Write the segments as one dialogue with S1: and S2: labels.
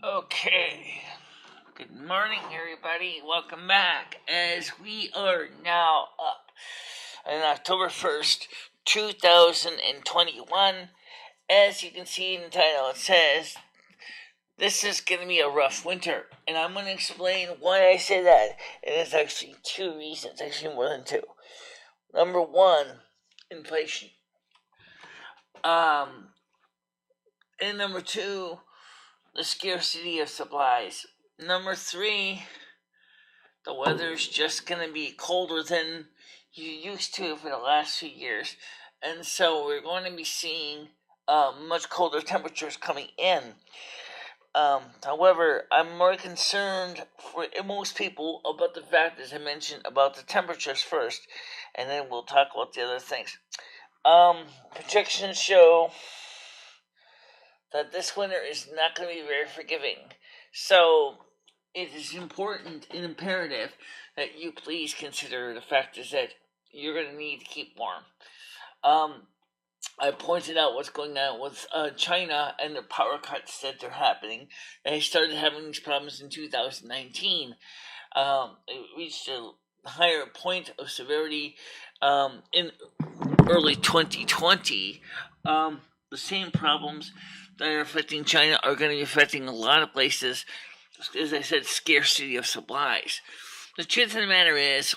S1: Okay, good morning, everybody. Welcome back as we are now up on October 1st, 2021. As you can see in the title, it says this is going to be a rough winter, and I'm going to explain why I say that. And it's actually two reasons, actually more than two. Number one, inflation. And number two, the scarcity of supplies. Number three, the weather's just going to be colder than you used to for the last few years. And so we're going to be seeing much colder temperatures coming in. However, I'm more concerned for most people about the fact, as I mentioned, about the temperatures first, and then we'll talk about the other things. Projections show that this winter is not going to be very forgiving. So it is important and imperative that you please consider the fact is that you're going to need to keep warm. I pointed out what's going on with China and the power cuts that they're happening. They started having these problems in 2019. It reached a higher point of severity in early 2020. The same problems that are affecting China are going to be affecting a lot of places. As I said, scarcity of supplies. The truth of the matter is,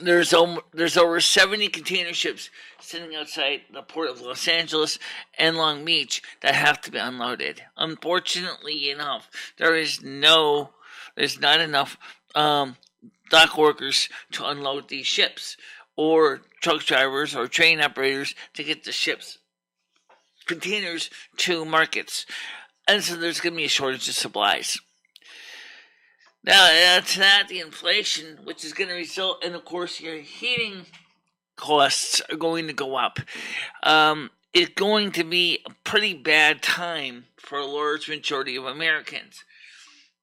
S1: there's over 70 container ships sitting outside the port of Los Angeles and Long Beach that have to be unloaded. Unfortunately enough, there's not enough dock workers to unload these ships, or truck drivers or train operators to get the ships containers to markets. And so there's going to be a shortage of supplies. Now, add to that the inflation, which is going to result in, of course, your heating costs are going to go up. It's going to be a pretty bad time for a large majority of Americans.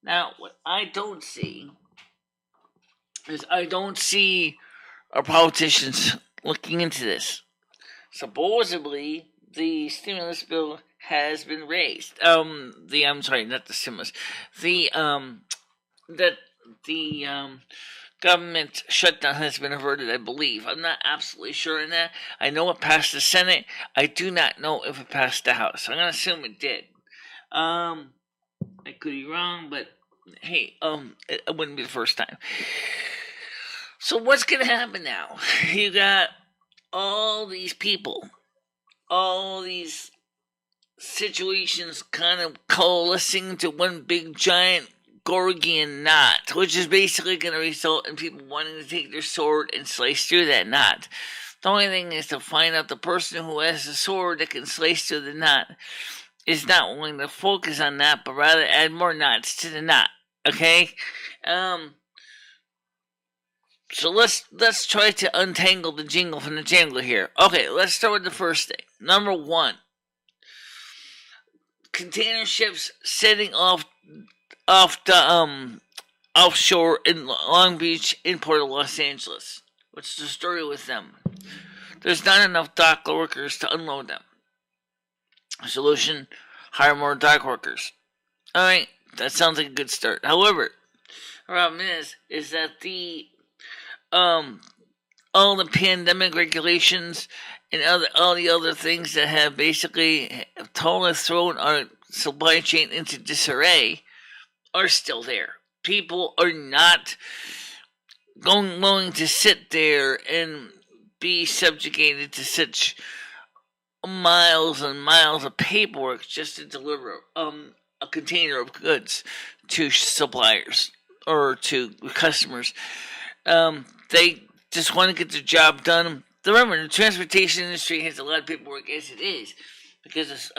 S1: Now, what I don't see is our politicians looking into this. Supposedly, the stimulus bill has been raised. The government shutdown has been averted, I believe. I'm not absolutely sure on that. I know it passed the Senate. I do not know if it passed the House. I'm going to assume it did. I could be wrong, but hey, it wouldn't be the first time. So what's going to happen now? You got all these people, all these situations kind of coalescing into one big giant Gordian knot, which is basically going to result in people wanting to take their sword and slice through that knot. The only thing is to find out the person who has the sword that can slice through the knot is not willing to focus on that, but rather add more knots to the knot. Okay? So let's try to untangle the jingle from the jangle here. Okay, let's start with the first thing. Number one, container ships sitting off the offshore in Long Beach in Port of Los Angeles. What's the story with them? There's not enough dock workers to unload them. Solution: hire more dock workers. Alright, that sounds like a good start. However, the problem is that all the pandemic regulations and all the other things that have basically totally thrown our supply chain into disarray are still there. People are not going to sit there and be subjugated to such miles and miles of paperwork just to deliver a container of goods to suppliers or to customers. They just want to get their job done. Remember, the transportation industry has a lot of paperwork as it is, because it's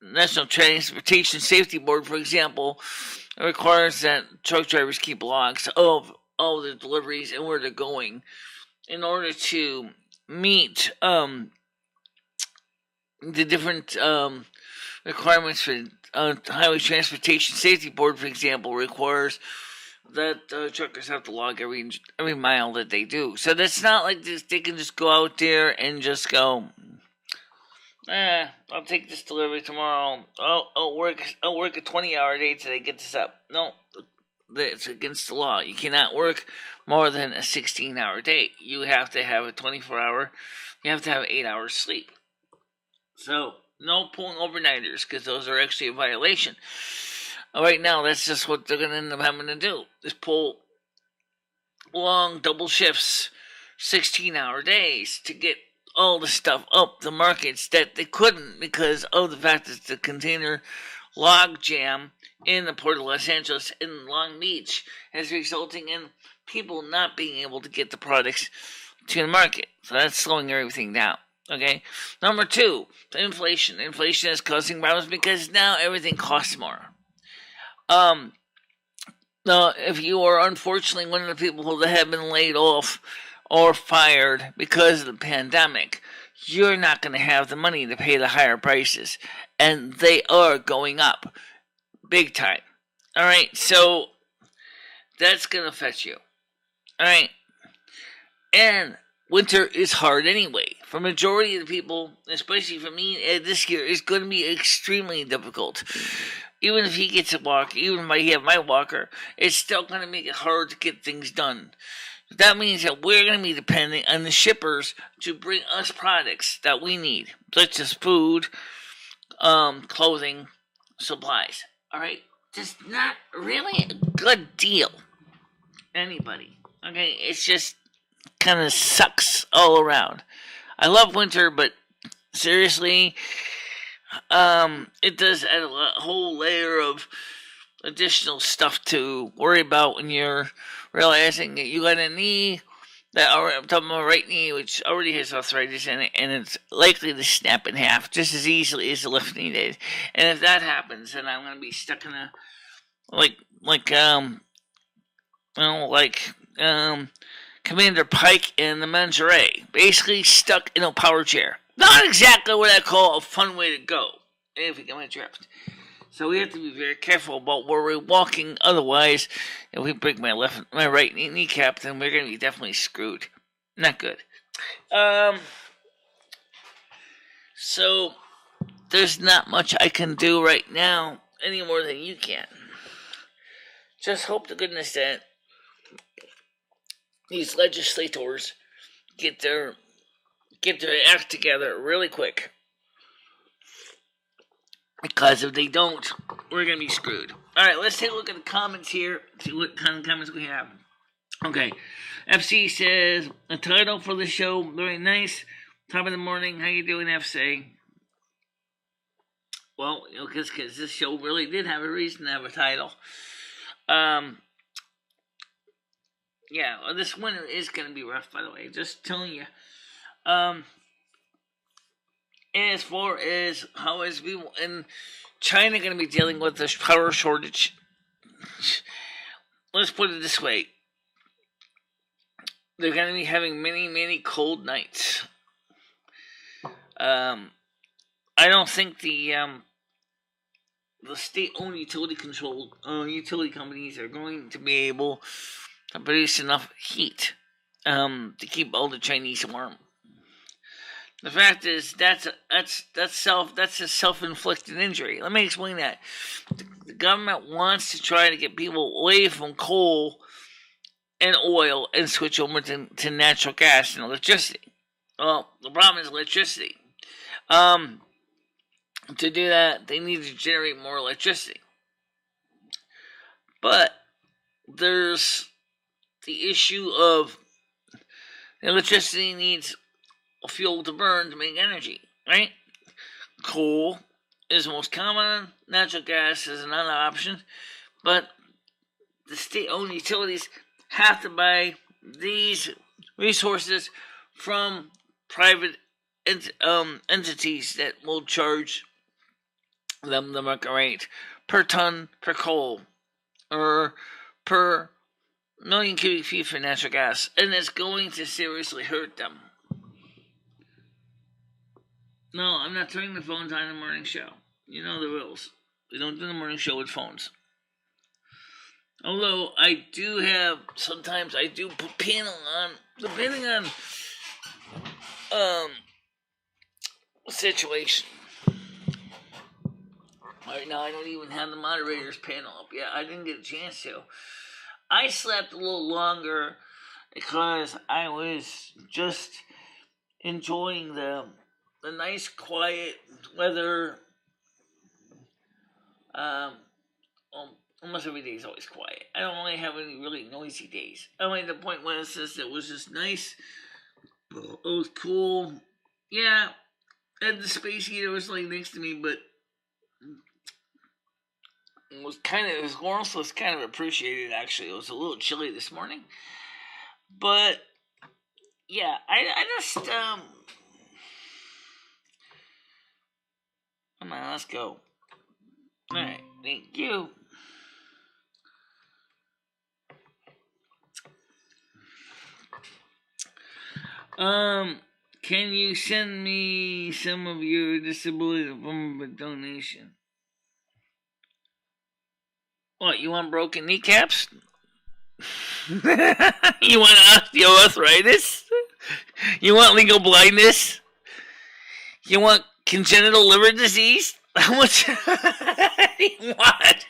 S1: National Transportation Safety Board, for example, requires that truck drivers keep logs of all their deliveries and where they're going in order to meet the different requirements for Highway Transportation Safety Board, for example, requires that truckers have to log every mile that they do. So that's not like this, they can just go out there and just go, I'll take this delivery tomorrow. I'll work a 20-hour day till they get this up. No, it's against the law. You cannot work more than a 16-hour day. You have to have a 24-hour. You have to have 8 hours sleep. So no pulling overnighters, because those are actually a violation. Right now, that's just what they're going to end up having to do, is pull long double shifts, 16-hour days, to get all the stuff up the markets that they couldn't because of the fact that the container log jam in the Port of Los Angeles and Long Beach is resulting in people not being able to get the products to the market. So that's slowing everything down. Okay. Number 2, inflation. Inflation is causing problems because now everything costs more. Now, if you are unfortunately one of the people that have been laid off or fired because of the pandemic, you're not going to have the money to pay the higher prices. And they are going up big time. Alright, so that's going to affect you. Alright. And winter is hard anyway. For majority of the people, especially for me, this year is going to be extremely difficult. Even if he gets a walker, even if I have my walker, it's still going to make it hard to get things done. That means that we're going to be depending on the shippers to bring us products that we need, such as food, clothing, supplies. Alright? Just not really a good deal. Anybody. Okay? It's just kind of sucks all around. I love winter, but seriously, it does add a whole layer of additional stuff to worry about when you're realizing that you got a knee I'm talking about my right knee, which already has arthritis in it, and it's likely to snap in half just as easily as the left knee did. And if that happens, then I'm gonna be stuck in a Commander Pike in the Mengeray, basically stuck in a power chair. Not exactly what I call a fun way to go, if you get my drift. So we have to be very careful about where we're walking. Otherwise, if we break my right kneecap, then we're going to be definitely screwed. Not good. So there's not much I can do right now any more than you can. Just hope to goodness that these legislators get their act together really quick. Because if they don't, we're going to be screwed. Alright, let's take a look at the comments here. See what kind of comments we have. Okay. FC says, a title for the show, very nice. Top of the morning, how you doing, FC? Well, because this show really did have a reason to have a title. Yeah, well, this winter is going to be rough, by the way. Just telling you. As far as how is people in China going to be dealing with this power shortage, let's put it this way. They're going to be having many, many cold nights. I don't think the state-owned utility-controlled utility companies are going to be able to produce enough heat to keep all the Chinese warm. The fact is, that's a self-inflicted injury. Let me explain that. The government wants to try to get people away from coal and oil and switch over to natural gas and electricity. Well, the problem is electricity. To do that, they need to generate more electricity. But there's the issue of electricity needs a fuel to burn to make energy, right? Coal is the most common. Natural gas is another option. But the state-owned utilities have to buy these resources from private entities that will charge them the market rate per ton per coal or per million cubic feet for natural gas, and it's going to seriously hurt them. No, I'm not turning the phones on in the morning show. You know the rules. We don't do the morning show with phones. Although I do have, sometimes I do put panel on, depending on situation. Right now, I don't even have the moderators panel up yet. I didn't get a chance to. I slept a little longer because I was just enjoying the nice, quiet weather. Almost every day is always quiet. I don't really have any really noisy days. I mean, the point was it was just nice. It was cool. Yeah, and the space heater was like next to me, but it was warmth was kind of appreciated. Actually, it was a little chilly this morning, but yeah, I just come on, let's go. All right, thank you. Can you send me some of your disability from a donation? What, you want broken kneecaps? You want osteoarthritis? You want legal blindness? You want congenital liver disease? How much do you want?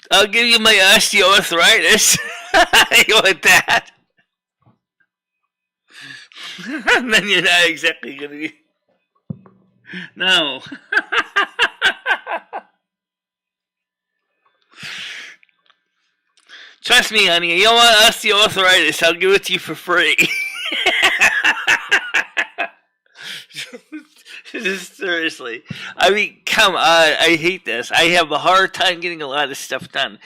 S1: I'll give you my osteoarthritis. You want that? And then you're not exactly going to be... No. Trust me, honey, you don't want osteoarthritis. I'll give it to you for free. Just seriously. I mean, come on. I hate this. I have a hard time getting a lot of stuff done.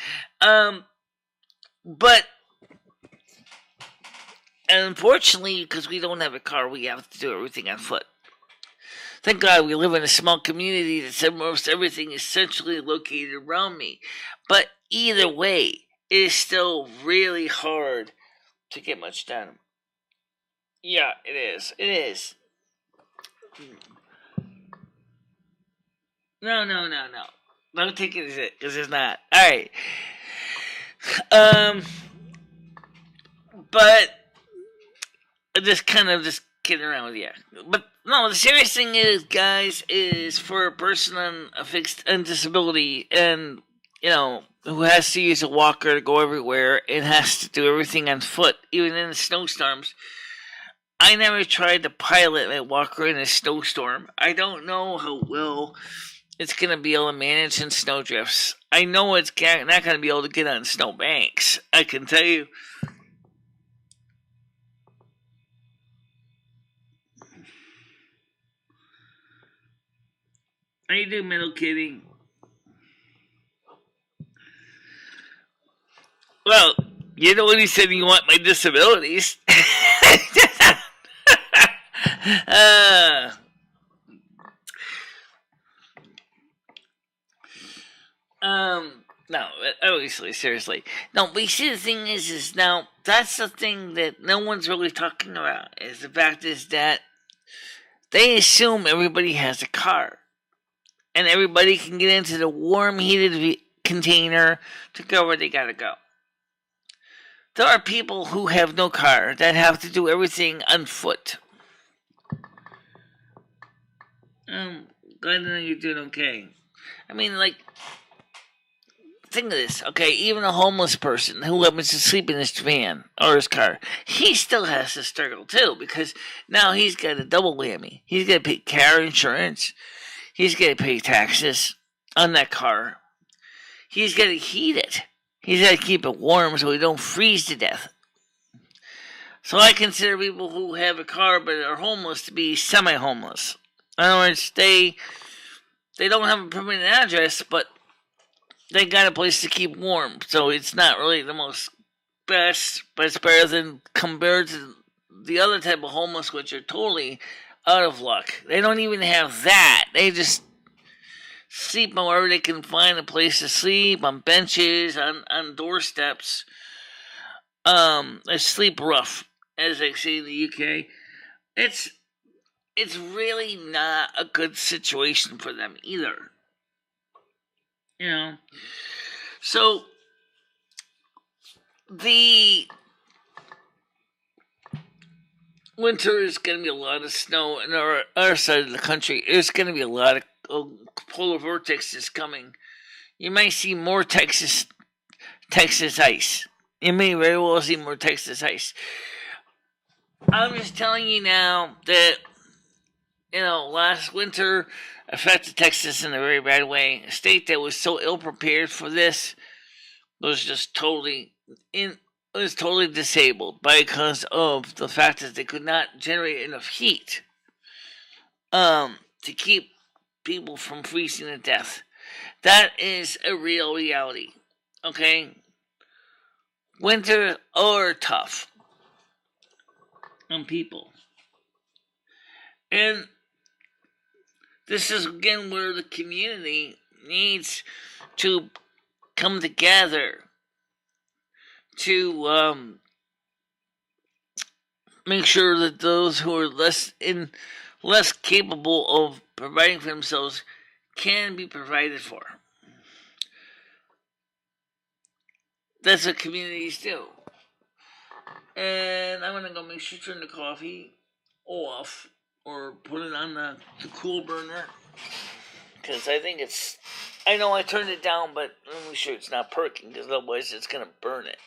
S1: But unfortunately, because we don't have a car, we have to do everything on foot. Thank God we live in a small community that almost everything is centrally located around me. But either way, it is still really hard to get much done. Yeah, it is. It is. No. Don't take it as it, because it's not. Alright. But just kind of just kidding around with you. But no, the serious thing is, guys, is for a person on a fixed disability and, who has to use a walker to go everywhere and has to do everything on foot, even in the snowstorms. I never tried to pilot my walker in a snowstorm. I don't know how well it's going to be able to manage in snowdrifts. I know it's not going to be able to get on snow banks. I can tell you. How you doing, Metal Kitty? Well, you know when you said you want my disabilities. No, obviously, seriously. No, but you see, the thing is now, that's the thing that no one's really talking about, is the fact is that they assume everybody has a car. And everybody can get into the warm, heated container to go where they gotta go. There are people who have no car that have to do everything on foot. Glad to know you're doing okay. I mean, think of this, okay? Even a homeless person who happens to sleep in his van or his car, he still has to struggle too, because now he's got a double whammy. He's got to pay car insurance. He's got to pay taxes on that car. He's got to heat it. He's got to keep it warm so he don't freeze to death. So I consider people who have a car but are homeless to be semi-homeless. In other words, they don't have a permanent address, but they got a place to keep warm. So it's not really the most best, but it's better than compared to the other type of homeless, which are totally out of luck. They don't even have that. They just sleep wherever they can find a place to sleep, on benches, on doorsteps. They sleep rough, as they say in the UK. It's really not a good situation for them either. So the winter is going to be a lot of snow in our side of the country. There's going to be a lot of polar vortexes coming. You might see more Texas ice. You may very well see more Texas ice. I'm just telling you now that, last winter affected Texas in a very bad way. A state that was so ill prepared for this was just totally disabled because of the fact that they could not generate enough heat to keep people from freezing to death. That is a real reality. Okay? Winters are tough on people. And this is again where the community needs to come together to make sure that those who are less capable of providing for themselves can be provided for. That's what communities do. And I'm gonna go make sure to turn the coffee off or put it on the cool burner, because I know I turned it down, but I'm make sure it's not perking, because otherwise it's gonna burn it.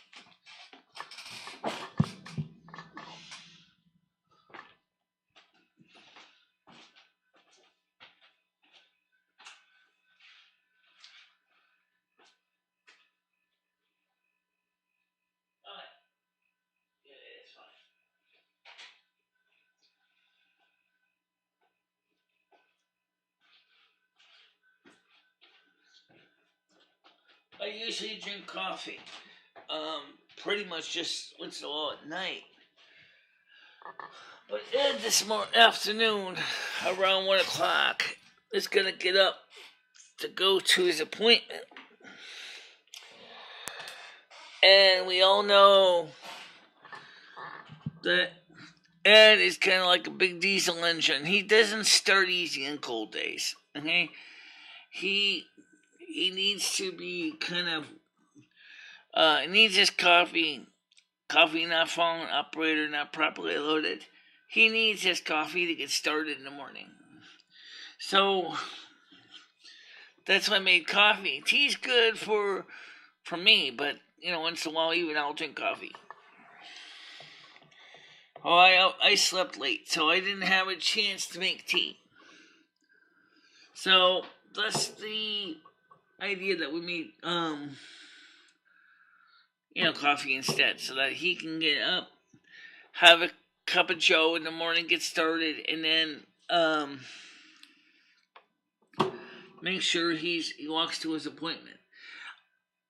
S1: I usually drink coffee, pretty much just once in a while at night. But Ed this afternoon, around 1 o'clock, is gonna get up to go to his appointment. And we all know that Ed is kind of like a big diesel engine. He doesn't start easy on cold days. Okay, he needs to be kind of he needs his coffee not phone operator, not properly loaded. He needs his coffee to get started in the morning. So that's why I made coffee. Tea's good for me, but once in a while even I'll drink coffee. Oh, I slept late, so I didn't have a chance to make tea. So that's the idea that we made coffee instead, so that he can get up, have a cup of joe in the morning, get started, and then make sure he walks to his appointment.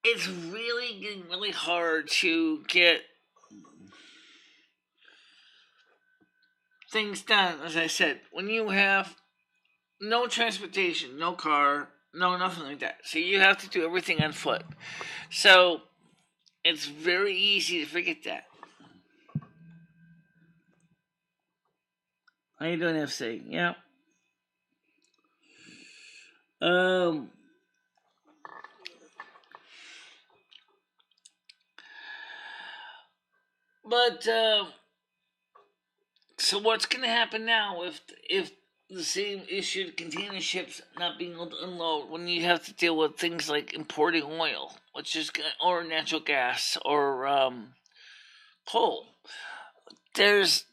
S1: It's really getting really hard to get things done, as I said, when you have no transportation, no car, no nothing like that. So you have to do everything on foot. So it's very easy to forget that. How you doing, FC? Yeah. But so what's going to happen now if the same issue, container ships not being able to unload, when you have to deal with things like importing oil, or natural gas, or coal? There's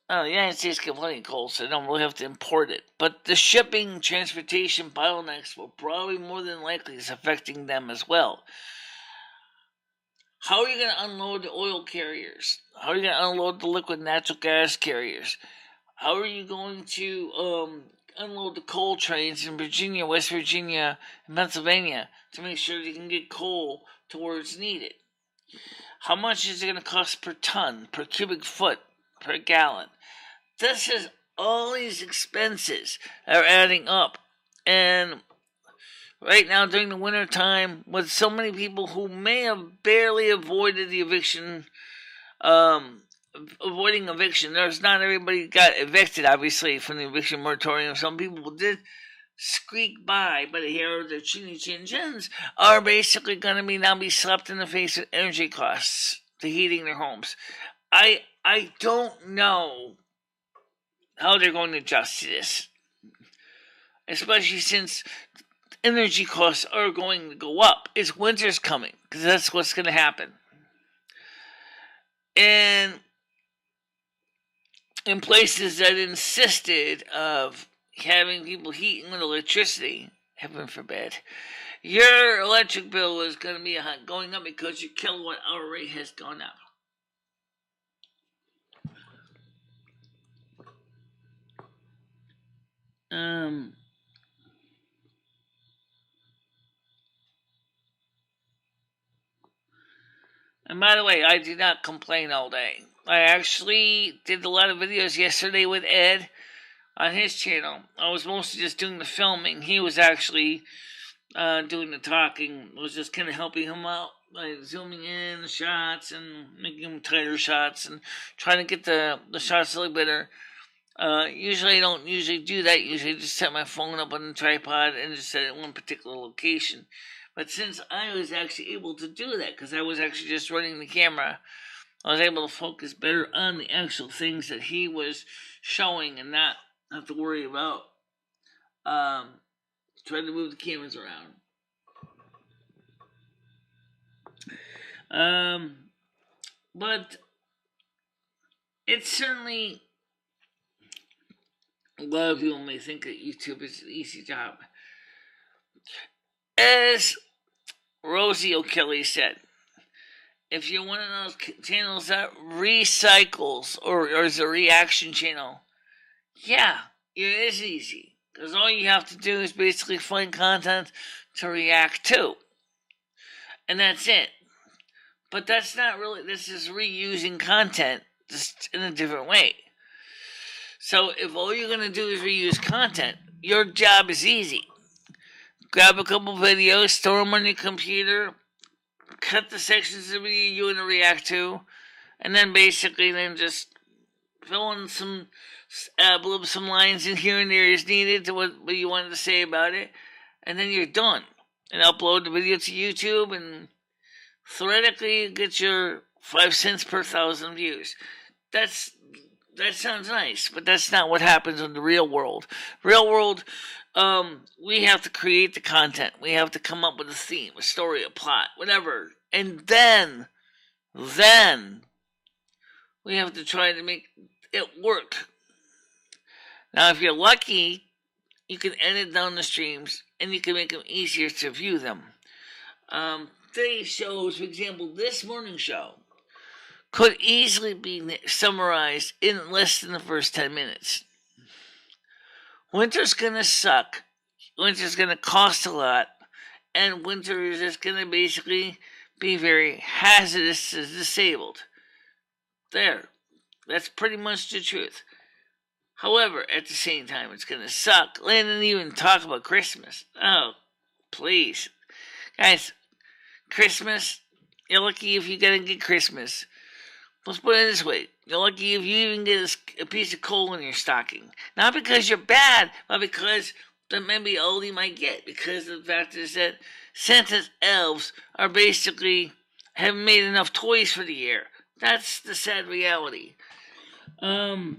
S1: the United States can plenty of coal, so they don't really have to import it. But the shipping, transportation bottlenecks will probably more than likely is affecting them as well. How are you going to unload the oil carriers? How are you going to unload the liquid natural gas carriers? How are you going to unload the coal trains in Virginia, West Virginia, and Pennsylvania to make sure you can get coal to where it's needed? How much is it going to cost per ton, per cubic foot, per gallon? This is all these expenses are adding up. And right now, during the winter time, with so many people who may have barely avoided the eviction, avoiding eviction, there's not everybody got evicted, obviously, from the eviction moratorium. Some people did squeak by, but here the chinny chin chins are basically going to now be slapped in the face with energy costs to heating their homes. I I don't know how they're going to adjust to this, especially since energy costs are going to go up. It's winter's coming, because that's what's going to happen. And in places that insisted of having people heating with electricity, heaven forbid, your electric bill is going to be going up because your kilowatt hour rate has gone up. And by the way, I did not complain all day. I actually did a lot of videos yesterday with Ed on his channel. I was mostly just doing the filming. He was actually doing the talking. I was just kind of helping him out by zooming in the shots and making them tighter shots and trying to get the shots a little better. Usually I don't do that. Usually I just set my phone up on the tripod and just set it in one particular location. But since I was actually able to do that, because I was actually just running the camera, I was able to focus better on the actual things that he was showing and not have to worry about trying to move the cameras around. But it's certainly, a lot of people may think that YouTube is an easy job. As Rosie O'Kelly said, if you're one of those channels that recycles or is a reaction channel, yeah, it is easy. Because all you have to do is basically find content to react to. And that's it. But that's not really, this is reusing content just in a different way. So if all you're going to do is reuse content, your job is easy. Grab a couple videos, store them on your computer, cut the sections of the video you want to react to, and then basically then just fill in some lines in here and there as needed to what you wanted to say about it, and then you're done. And upload the video to YouTube, and theoretically you get your 5 cents per 1,000 views. That sounds nice, but that's not what happens in the real world. Real world, we have to create the content. We have to come up with a theme, a story, a plot, whatever. And then we have to try to make it work. Now, if you're lucky, you can edit down the streams and you can make them easier to view them. Today's shows, for example, this morning's show, could easily be summarized in less than the first 10 minutes. Winter's going to suck. Winter's going to cost a lot. And winter is just going to basically be very hazardous to disabled. There. That's pretty much the truth. However, at the same time, it's going to suck. Let's not even talk about Christmas. Oh, please. Guys, Christmas, you're lucky if you're going to get Christmas. Let's put it this way. You're lucky if you even get a piece of coal in your stocking. Not because you're bad, but because that may be all you might get. Because the fact is that Santa's elves are basically haven't made enough toys for the year. That's the sad reality. Well,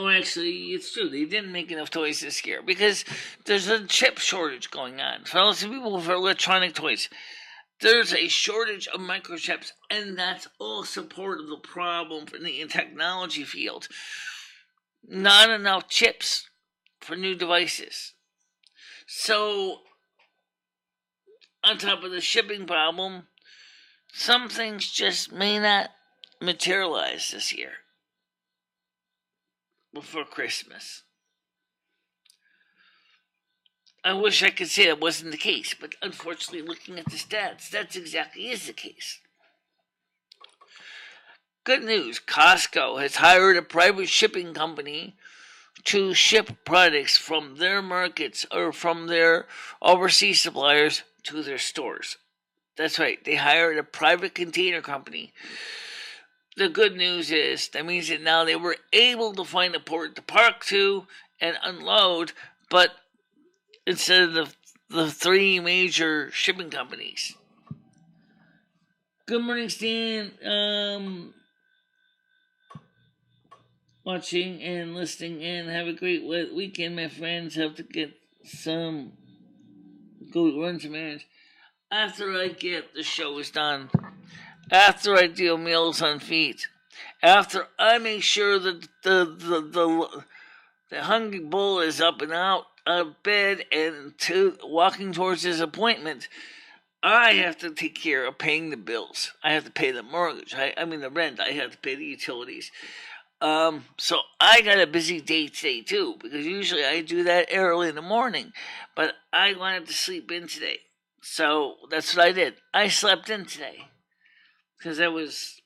S1: actually, it's true. They didn't make enough toys this year because there's a chip shortage going on. For all the people for electronic toys, there's a shortage of microchips, and that's also part of the problem in the technology field. Not enough chips for new devices. So, on top of the shipping problem, some things just may not materialize this year before Christmas. I wish I could say that wasn't the case, but unfortunately, looking at the stats, that's exactly is the case. Good news, Costco has hired a private shipping company to ship products from their markets or from their overseas suppliers to their stores. That's right, they hired a private container company. The good news is that means that now they were able to find a port to park to and unload, but instead of the 3 major shipping companies. Good morning, Stan. Watching and listening, and have a great weekend, my friends. Have to get go run some errands. After I get the show is done, after I do Meals on Feet, after I make sure that the hungry bull is up and out of bed and walking towards his appointment, I have to take care of paying the bills. I have to pay the mortgage. I mean the rent. I have to pay the utilities. So I got a busy day today too, because usually I do that early in the morning, but I wanted to sleep in today. So that's what I did. I slept in today because I was,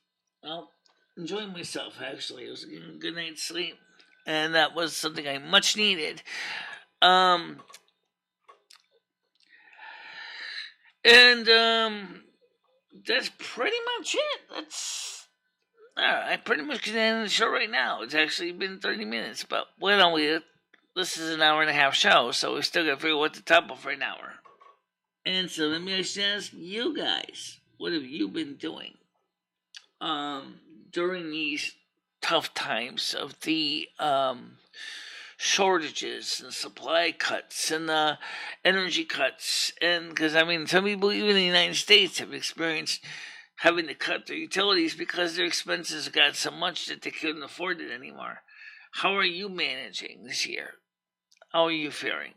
S1: enjoying myself, actually. I was getting a good night's sleep, and that was something I much needed. That's pretty much it. I pretty much can end the show right now. It's actually been 30 minutes, but this is an hour and a half show, so we still got to figure out what to top up for an hour. And so let me just ask you guys, what have you been doing during these tough times of the shortages and supply cuts and energy cuts? And because some people even in the United States have experienced having to cut their utilities because their expenses got so much that they couldn't afford it anymore. How are you managing this year? How are you faring?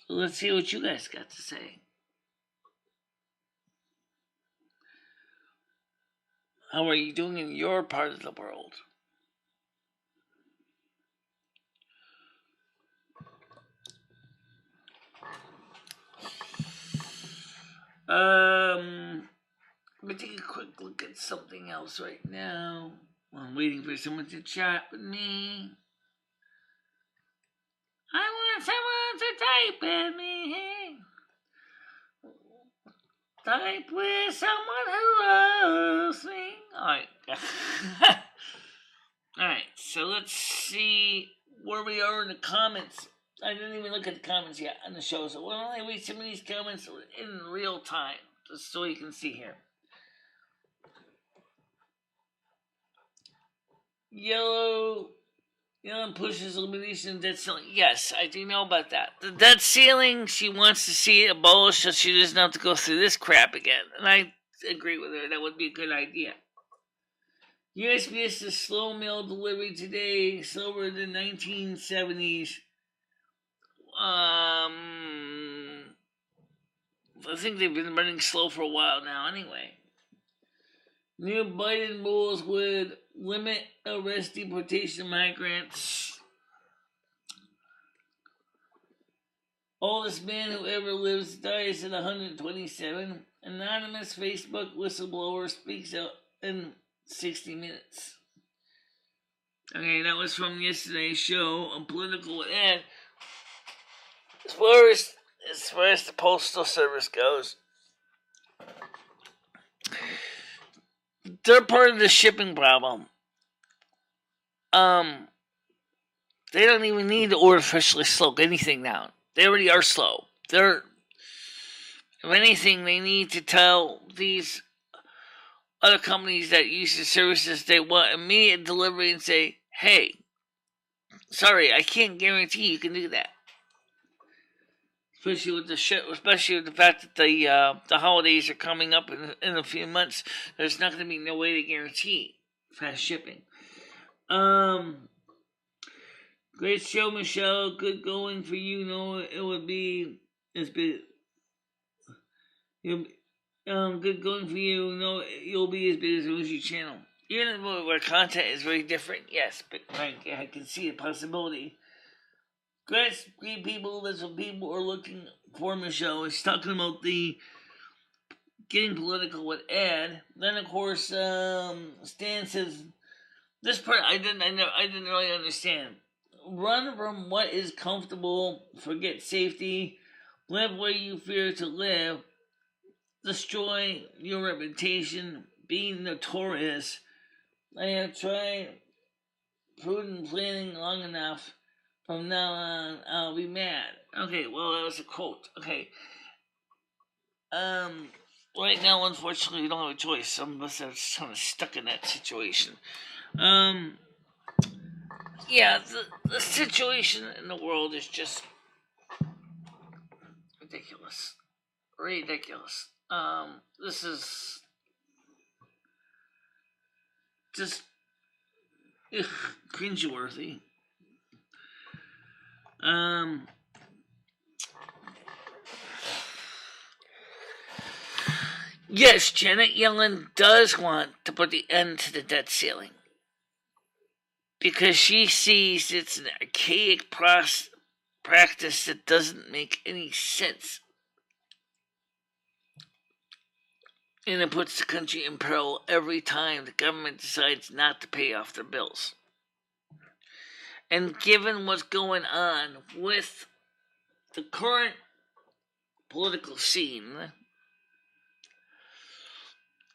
S1: So let's see what you guys got to say. How are you doing in your part of the world? Let me take a quick look at something else right now. I'm waiting for someone to chat with me. I want someone to type with me. Type with someone who loves me. Alright. Alright, so let's see where we are in the comments. I didn't even look at the comments yet on the show, so why don't I read some of these comments in real time, just so you can see here. Yellow pushes elimination debt ceiling. Yes, I do know about that. The debt ceiling, she wants to see it abolished so she doesn't have to go through this crap again. And I agree with her. That would be a good idea. USPS is slow mail delivery today, slower than 1970s. I think they've been running slow for a while now anyway. New Biden rules would limit arrest deportation of migrants. Oldest man who ever lives dies at 127. Anonymous Facebook whistleblower speaks out in 60 minutes. Okay, that was from yesterday's show, a political ad. As far as the Postal Service goes, they're part of the shipping problem. They don't even need to artificially slow anything down. They already are slow. If anything, they need to tell these other companies that use the services they want immediate delivery and say, hey, sorry, I can't guarantee you can do that. Especially with the fact that the holidays are coming up in a few months, there's not going to be no way to guarantee fast shipping. Great show, Michelle. Good going for you. It would be good going for you. You'll be as big as the Uzi channel. Even where content is very different, yes, but I can see a possibility. Great people, that's what people are looking for, Michelle. It's talking about the getting political with ad. Then, of course, Stan says, this part I didn't really understand. Run from what is comfortable, forget safety, live where you fear to live, destroy your reputation, being notorious. I have tried prudent planning long enough From now on, I'll be mad. Okay, well, that was a quote. Okay. Right now, unfortunately, we don't have a choice. Some of us are kind of stuck in that situation. Um, yeah, the situation in the world is just ridiculous. Ridiculous. This is just cringeworthy. Yes, Janet Yellen does want to put the end to the debt ceiling because she sees it's an archaic practice that doesn't make any sense. And it puts the country in peril every time the government decides not to pay off their bills. And given what's going on with the current political scene,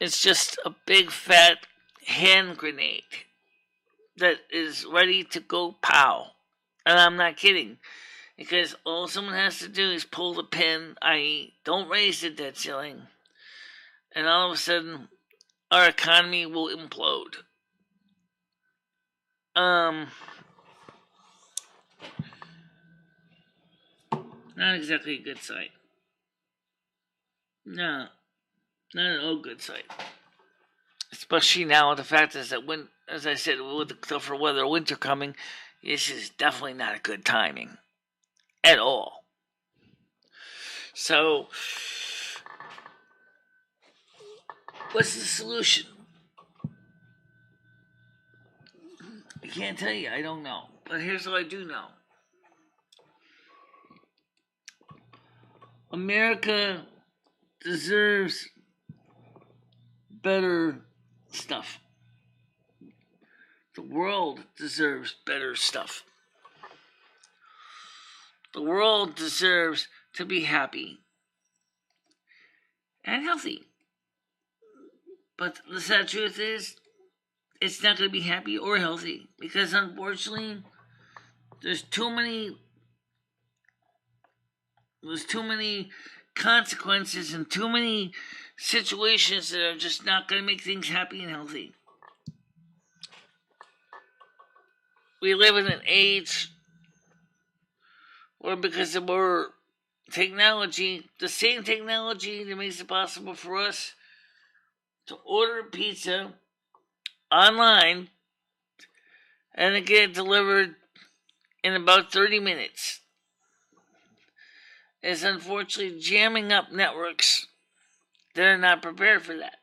S1: it's just a big fat hand grenade that is ready to go pow. And I'm not kidding. Because all someone has to do is pull the pin, i.e., don't raise the debt ceiling, and all of a sudden, our economy will implode. Not exactly a good sight. No, not at all good sight. Especially now, the fact is that when, as I said, with the tougher weather, winter coming, this is definitely not a good timing at all. So, what's the solution? I can't tell you. I don't know. But here's what I do know. America deserves better stuff. The world deserves better stuff. The world deserves to be happy and healthy. But the sad truth is, it's not going to be happy or healthy because unfortunately, there's too many consequences and too many situations that are just not going to make things happy and healthy. We live in an age where, because of our technology, the same technology that makes it possible for us to order pizza online and to get it delivered in about 30 minutes is unfortunately jamming up networks that are not prepared for that.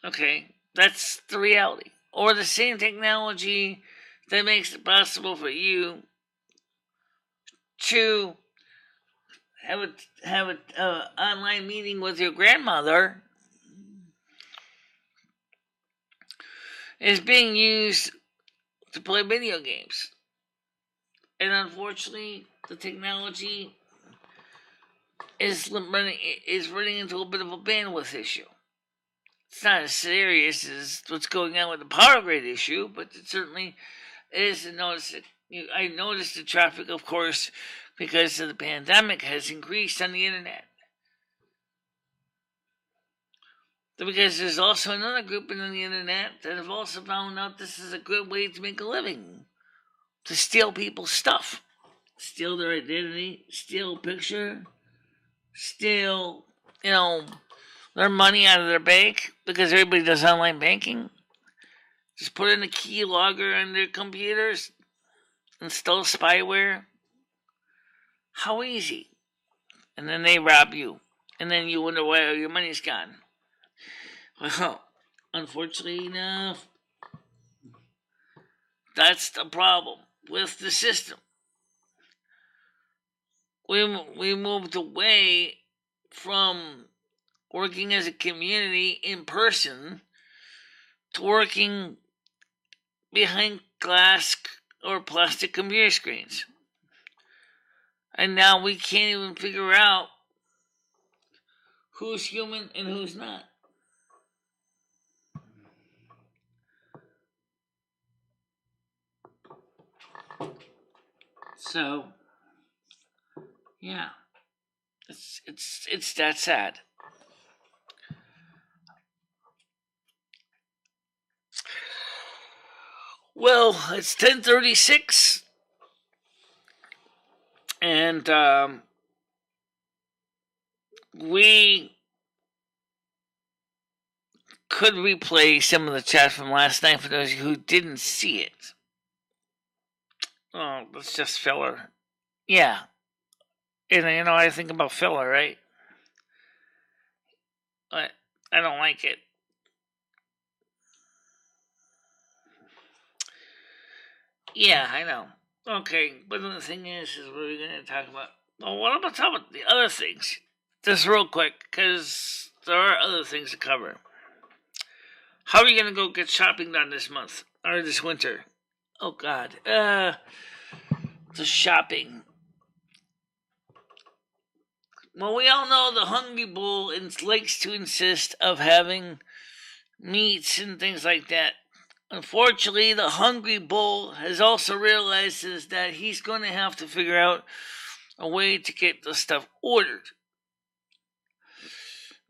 S1: Okay, that's the reality. Or the same technology that makes it possible for you to have an online meeting with your grandmother is being used to play video games. And unfortunately, the technology is running into a bit of a bandwidth issue. It's not as serious as what's going on with the power grid issue, but it certainly is to notice it. I noticed the traffic, of course, because of the pandemic, has increased on the internet. Because there's also another group on the internet that have also found out this is a good way to make a living. To steal people's stuff. Steal their identity, steal a picture, steal, their money out of their bank, because everybody does online banking. Just put in a key logger on their computers, install spyware. How easy. And then they rob you. And then you wonder why your money's gone. Well, unfortunately enough, that's the problem with the system. We moved away from working as a community in person to working behind glass or plastic computer screens. And now we can't even figure out who's human and who's not. So, yeah, it's that sad. Well, it's 10:36, and we could replay some of the chat from last night for those of you who didn't see it. Oh, that's just filler. Yeah. And I think about filler, right? But I don't like it. Yeah, I know. Okay, but the thing is what are we going to talk about? Well, what about talking about the other things? Just real quick, because there are other things to cover. How are you going to go get shopping done this month? Or this winter? Oh, God. The shopping. Well, we all know the Hungry Bull likes to insist of having meats and things like that. Unfortunately, the Hungry Bull has also realized that he's going to have to figure out a way to get the stuff ordered.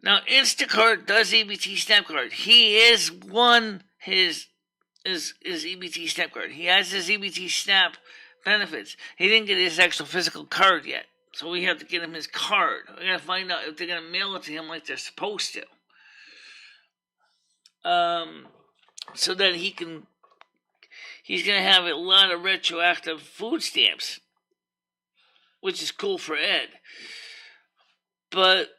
S1: Now, Instacart does EBT Snap Card. He is won his EBT Snap Card. He has his EBT Snap benefits. He didn't get his actual physical card yet. So we have to get him his card. We gotta find out if they're gonna mail it to him like they're supposed to. So that he's gonna have a lot of retroactive food stamps, which is cool for Ed. But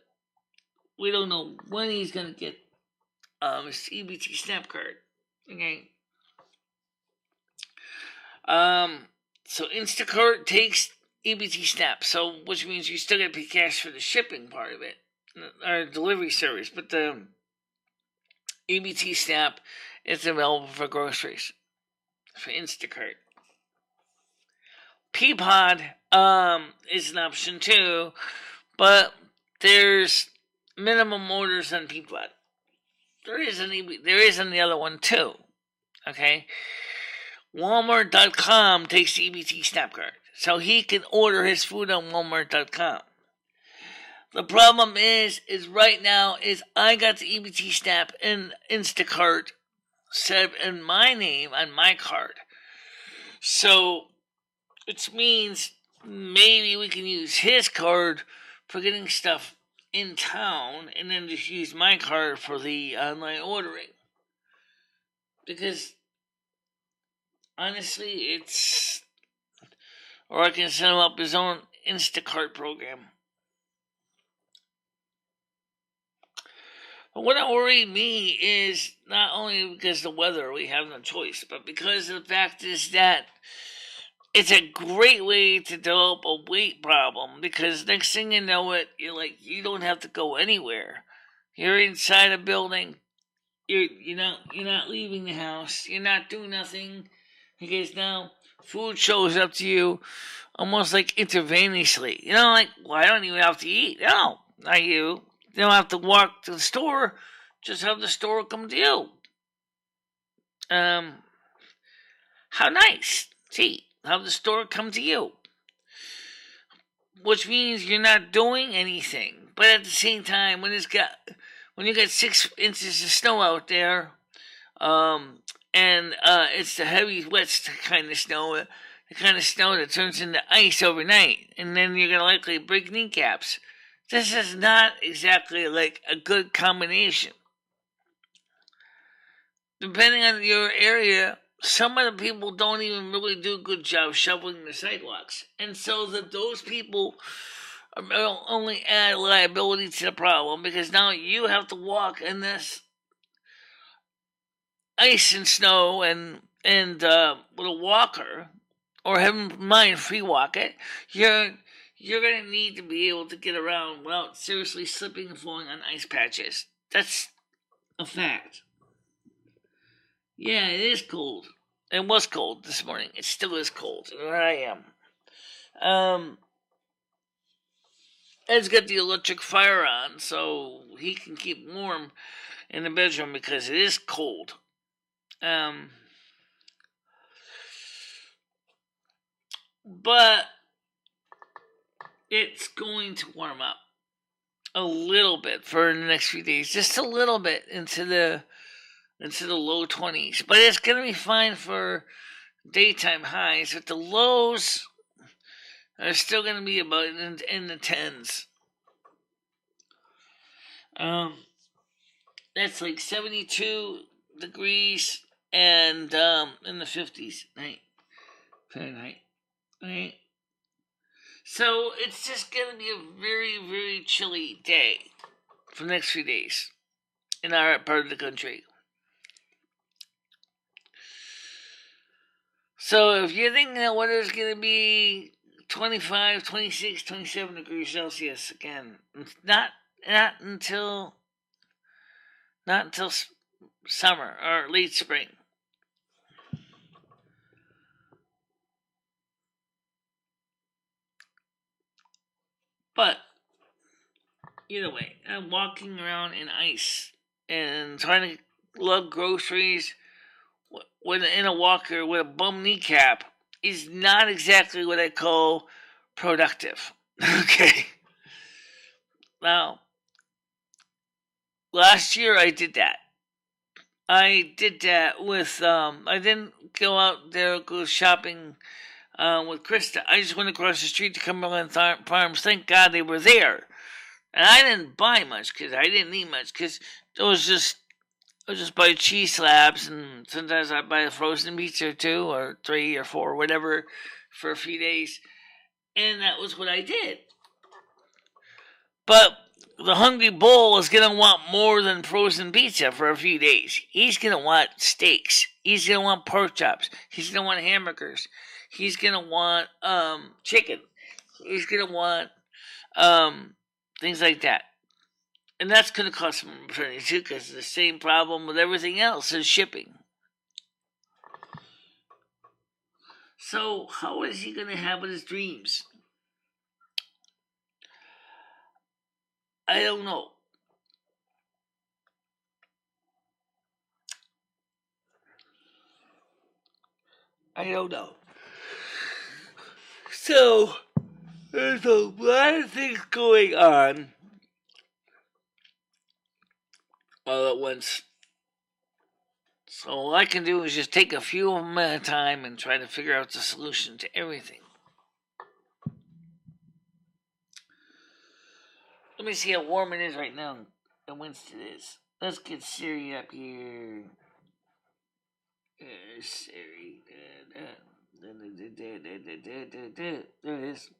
S1: we don't know when he's gonna get his EBT Snap card. Okay. So Instacart takes EBT Snap, so which means you still gotta pay cash for the shipping part of it, or delivery service, but the EBT Snap is available for groceries for Instacart. Peapod is an option too, but there's minimum orders on Peapod. There is on the other one too. Okay, Walmart.com takes the EBT Snap card, so he can order his food on Walmart.com. The problem is right now I got the EBT Snap and Instacart set in my name on my card. So, which means maybe we can use his card for getting stuff in town and then just use my card for the online ordering. Because, honestly, or I can set him up his own Instacart program. But what worried me is not only because of the weather, we have no choice, but because of the fact is that it's a great way to develop a weight problem, because next thing you know it, you don't have to go anywhere. You're inside a building. You're not leaving the house. You're not doing nothing, because now food shows up to you almost like intravenously. I don't even have to eat. No, not you. You don't have to walk to the store. Just have the store come to you. How nice. See, have the store come to you. Which means you're not doing anything. But at the same time, when you got 6 inches of snow out there, and it's the heavy, wet kind of snow, the kind of snow that turns into ice overnight, and then you're going to likely break kneecaps. This is not exactly like a good combination. Depending on your area, some of the people don't even really do a good job shoveling the sidewalks. And so those people only add liability to the problem, because now you have to walk in this ice and snow and with a walker, or have mind free walk it. You're going to need to be able to get around without seriously slipping and falling on ice patches. That's a fact. Yeah, it is cold. It was cold this morning. It still is cold. And there I am. Ed's got the electric fire on, so he can keep warm in the bedroom because it is cold. but it's going to warm up a little bit for the next few days, just a little bit into the low 20s. But it's going to be fine for daytime highs, but the lows are still going to be about in the 10s. That's like 72 degrees and in the 50s Fahrenheit. Right? So it's just going to be a very, very chilly day for the next few days in our part of the country. So if you're thinking that weather's going to be 25, 26, 27 degrees Celsius again, not until summer or late spring. But either way, I'm walking around in ice and trying to lug groceries in a walker with a bum kneecap is not exactly what I call productive. Okay. Now, last year I did that. I did that with, I didn't go out there, go shopping with Krista. I just went across the street to Cumberland Farms. Thank God they were there. And I didn't buy much because I didn't need much because I just buy cheese slabs, and sometimes I buy a frozen pizza or 2 or 3 or 4, whatever, for a few days. And that was what I did. But the hungry bull is going to want more than frozen pizza for a few days. He's going to want steaks. He's going to want pork chops. He's going to want hamburgers. He's going to want chicken. He's going to want things like that. And that's going to cost him money too, because it's the same problem with everything else is shipping. So how is he going to have his dreams? I don't know. So there's a lot of things going on all at once. So all I can do is just take a few of them at a time and try to figure out the solution to everything. Let me see how warm it is right now in Winston is. Let's get Siri up here. Siri. There it is.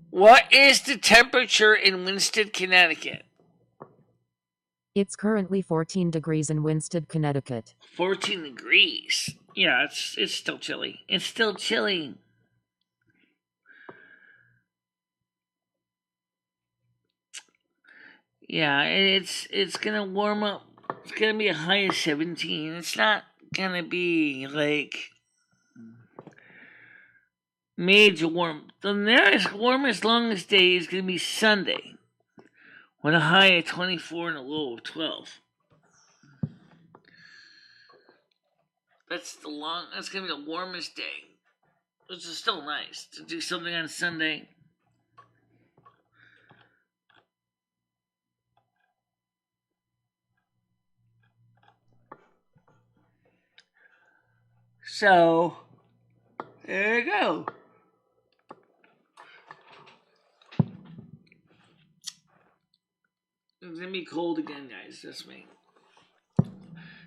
S1: What is the temperature in Winston, Connecticut?
S2: It's currently 14 degrees in Winston, Connecticut.
S1: 14 degrees. Yeah, it's still chilly. It's still chilly. Yeah, it's gonna warm up. It's gonna be a high of 17. It's not gonna be like major warm. The nearest warmest, longest day is gonna be Sunday, with a high of 24 and a low of 12. That's gonna be the warmest day, which is still nice to do something on Sunday. So there you go. It's gonna be cold again, guys. That's me.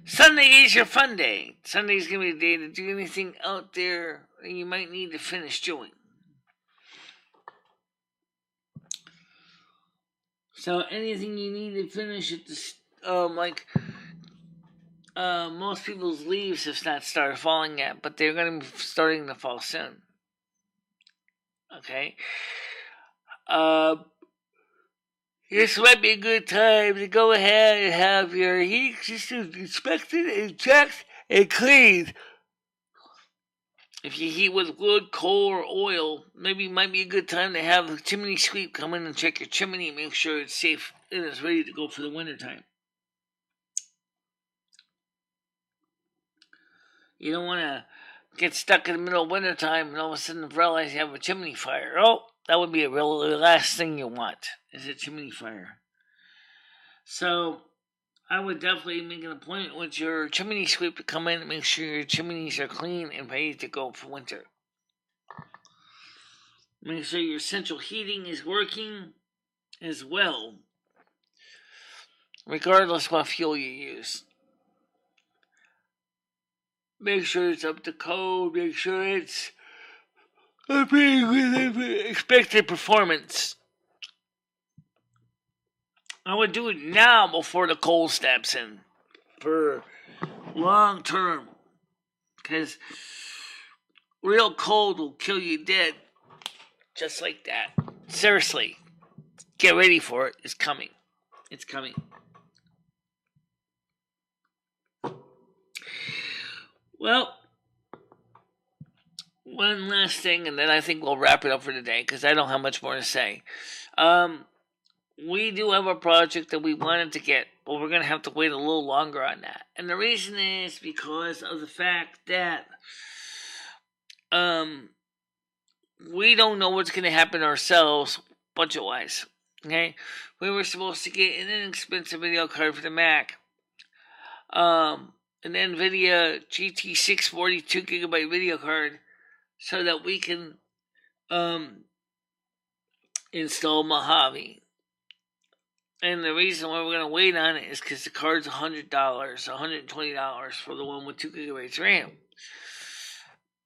S1: Sunday is your fun day. Sunday's gonna be a day to do anything out there that you might need to finish doing. So anything you need to finish at the most people's leaves have not started falling yet, but they're going to be starting to fall soon. Okay. This might be a good time to go ahead and have your heating system inspected and checked and cleaned. If you heat with wood, coal, or oil, maybe it might be a good time to have a chimney sweep come in and check your chimney and make sure it's safe and it's ready to go for the winter time. You don't want to get stuck in the middle of wintertime and all of a sudden realize you have a chimney fire. Oh, that would be the last thing you want, is a chimney fire. So I would definitely make an appointment with your chimney sweep to come in and make sure your chimneys are clean and ready to go for winter. Make sure your central heating is working as well, regardless what fuel you use. Make sure it's up to code. Make sure it's expected performance. I would do it now before the cold steps in for long term, because real cold will kill you dead just like that. Seriously, get ready for it. It's coming. It's coming. Well, one last thing, and then I think we'll wrap it up for today, because I don't have much more to say. We do have a project that we wanted to get, but we're going to have to wait a little longer on that. And the reason is because of the fact that we don't know what's going to happen ourselves, budget-wise. Okay? We were supposed to get an inexpensive video card for the Mac. An NVIDIA GT640 2GB video card, so that we can install Mojave. And the reason why we're going to wait on it is because the card's $100, $120 for the one with 2GB RAM.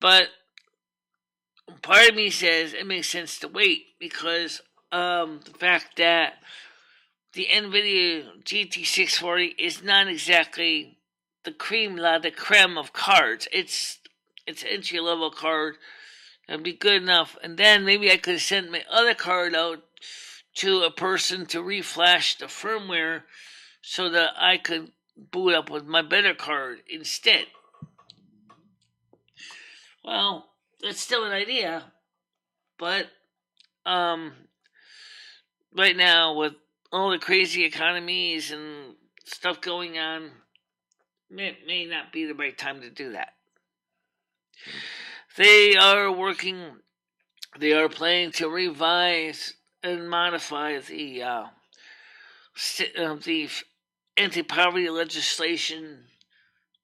S1: But part of me says it makes sense to wait because the fact that the NVIDIA GT640 is not exactly the cream la de creme of cards. It's an entry-level card. That'd be good enough. And then maybe I could send my other card out to a person to reflash the firmware so that I could boot up with my better card instead. Well, that's still an idea, but right now with all the crazy economies and stuff going on, it may not be the right time to do that. They are planning to revise and modify the anti-poverty legislation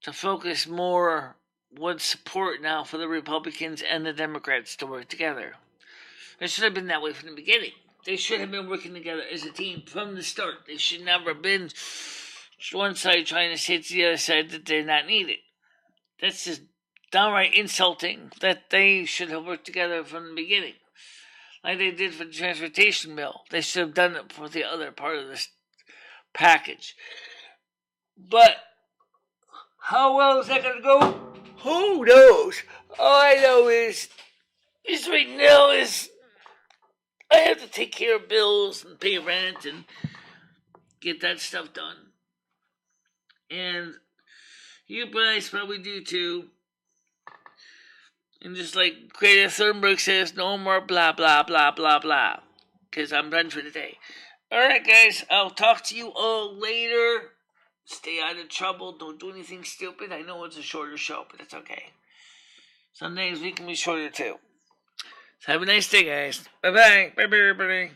S1: to focus more with support now for the Republicans and the Democrats to work together. It should have been that way from the beginning. They should have been working together as a team from the start. They should never have been one side trying to say to the other side that they're not needed. That's just downright insulting that they should have worked together from the beginning. Like they did for the transportation bill. They should have done it for the other part of this package. But how well is that going to go? Who knows? All I know is right now is I have to take care of bills and pay rent and get that stuff done. And you guys probably do too. And just like Greta Thunberg says, no more blah, blah, blah, blah, blah. Because I'm done for today. Alright, guys. I'll talk to you all later. Stay out of trouble. Don't do anything stupid. I know it's a shorter show, but it's okay. Some days we can be shorter too. So have a nice day, guys. Bye-bye. Bye-bye, everybody.